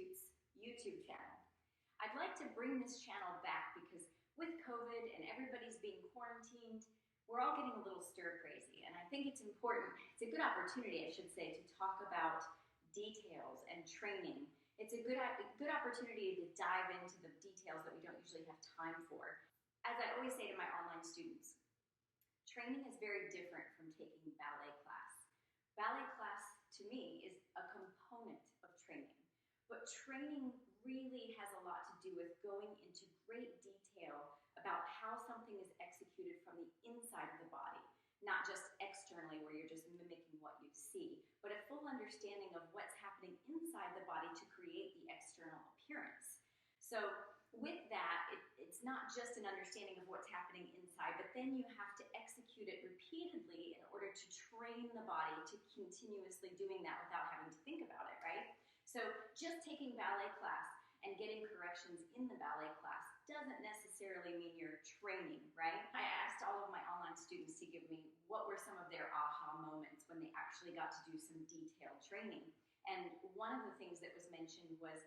Institute's YouTube channel. I'd like to bring this channel back because with COVID and everybody's being quarantined, we're all getting a little stir crazy, and I think it's important, it's a good opportunity, I should say, to talk about details and training. It's a good opportunity to dive into the details that we don't usually have time for. As I always say to my online students, training is very different from taking ballet class. Ballet class, to me, is a component of training. But training really has a lot to do with going into great detail about how something is executed from the inside of the body, not just externally where you're just mimicking what you see, but a full understanding of what's happening inside the body to create the external appearance. So with that, it's not just an understanding of what's happening inside, but then you have to execute it repeatedly in order to train the body to continuously doing that without having to think about it, right? So just taking ballet class and getting corrections in the ballet class doesn't necessarily mean you're training, right? I asked all of my online students to give me what were some of their aha moments when they actually got to do some detailed training. And one of the things that was mentioned was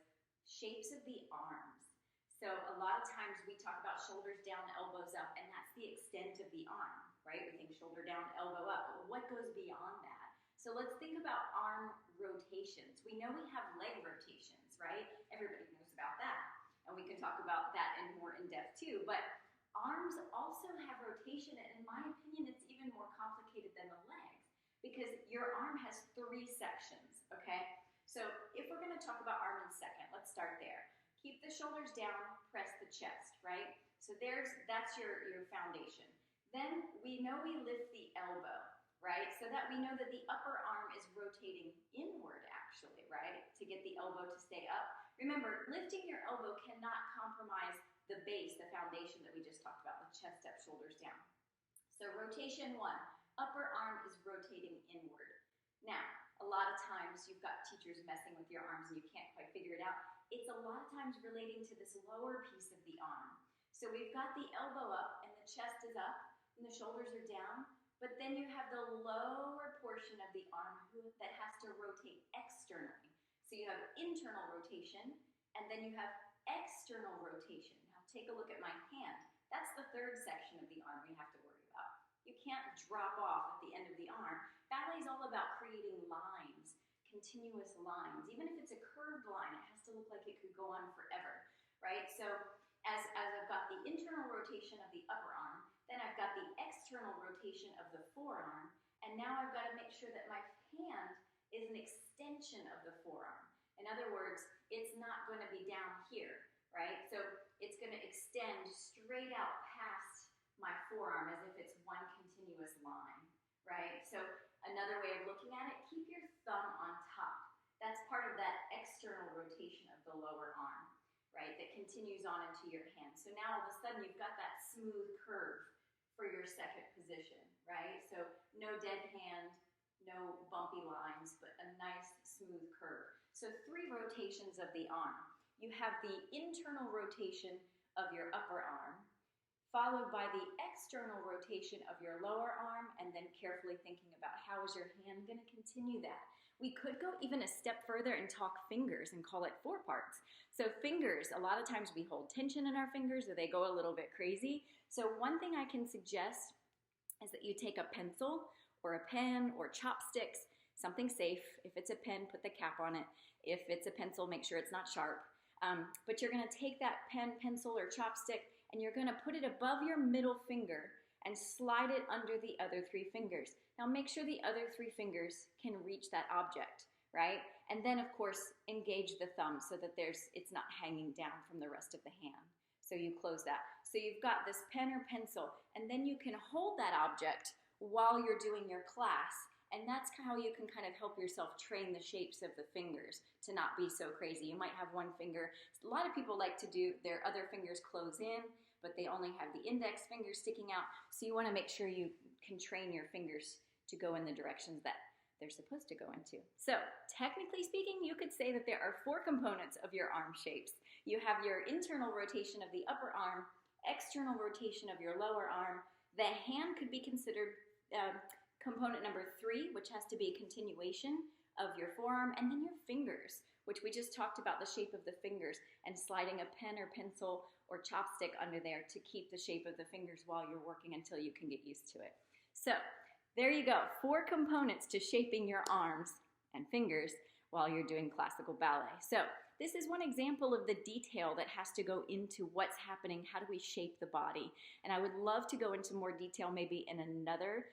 shapes of the arms. So a lot of times we talk about shoulders down, elbows up, and that's the extent of the arm, right? We think shoulder down, elbow up, but what goes beyond that? So let's think about arm rotations. We know we have leg rotations, right? Everybody knows about that. And we can talk about that in more in depth too. But arms also have rotation, and in my opinion, it's even more complicated than the legs because your arm has 3 sections, okay? So if we're gonna talk about arm in a second, let's start there. Keep the shoulders down, press the chest, right? So that's your foundation. Then we know we lift the elbow, right? So that we know that the upper arm is rotating inward actually, right? To get the elbow to stay up. Remember, lifting your elbow cannot compromise the base, the foundation that we just talked about, the chest up, shoulders down. So rotation 1, upper arm is rotating inward. Now, a lot of times you've got teachers messing with your arms and you can't quite figure it out. It's a lot of times relating to this lower piece of the arm. So we've got the elbow up and the chest is up and the shoulders are down, but then you have the lower portion of the arm that has to rotate externally. So you have internal rotation and then you have external rotation. Now take a look at my hand. That's the 3rd section of the arm we have to worry about. You can't drop off at the end of the arm. Ballet is all about creating lines, continuous lines. Even if it's a curved line, it has to look like it could go on forever, right? So as I've got the internal rotation of the upper arm, then I've got the external rotation of the forearm, and now I've got to make sure that my hand is an extension of the forearm. In other words, it's not going to be down here, right? So it's going to extend straight out past my forearm as if it's one continuous line, right? So another way of looking at it, keep your thumb on top. That's part of that external rotation of the lower arm, right? That continues on into your hand. So now all of a sudden you've got that smooth curve for your second position, right? So no dead hand, no bumpy lines, but a nice smooth curve. So 3 rotations of the arm. You have the internal rotation of your upper arm, followed by the external rotation of your lower arm, and then carefully thinking about how is your hand going to continue that. We could go even a step further and talk fingers and call it 4 parts. So fingers, a lot of times we hold tension in our fingers or they go a little bit crazy. So one thing I can suggest is that you take a pencil or a pen or chopsticks, something safe. If it's a pen, put the cap on it. If it's a pencil, make sure it's not sharp. But you're going to take that pen, pencil, or chopstick and you're going to put it above your middle finger and slide it under the other 3 fingers. Now make sure the other 3 fingers can reach that object, right? And then of course engage the thumb so that it's not hanging down from the rest of the hand. So you close that. So you've got this pen or pencil, and then you can hold that object while you're doing your class, and that's how you can kind of help yourself train the shapes of the fingers to not be so crazy. You might have one finger. A lot of people like to do their other fingers close in, but they only have the index finger sticking out. So you want to make sure you can train your fingers to go in the directions that they're supposed to go into. So technically speaking, you could say that there are 4 components of your arm shapes. You have your internal rotation of the upper arm, external rotation of your lower arm. The hand could be considered component number 3, which has to be a continuation of your forearm, and then your fingers, which we just talked about the shape of the fingers and sliding a pen or pencil or chopstick under there to keep the shape of the fingers while you're working until you can get used to it. So there you go, 4 components to shaping your arms and fingers while you're doing classical ballet. So this is one example of the detail that has to go into what's happening, how do we shape the body. And I would love to go into more detail maybe in another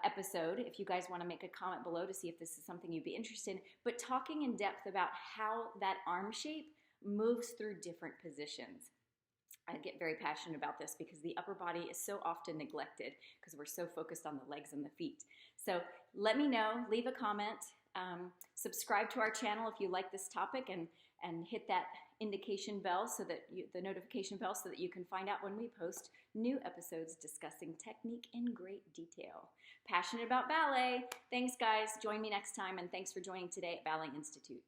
episode, if you guys want to make a comment below to see if this is something you'd be interested in, but talking in depth about how that arm shape moves through different positions. I get very passionate about this because the upper body is so often neglected because we're so focused on the legs and the feet. So let me know, leave a comment, subscribe to our channel if you like this topic, and hit that indication bell so that the notification bell so that you can find out when we post new episodes discussing technique in great detail. Passionate about ballet. Thanks guys, join me next time, and thanks for joining today at Ballet Institute.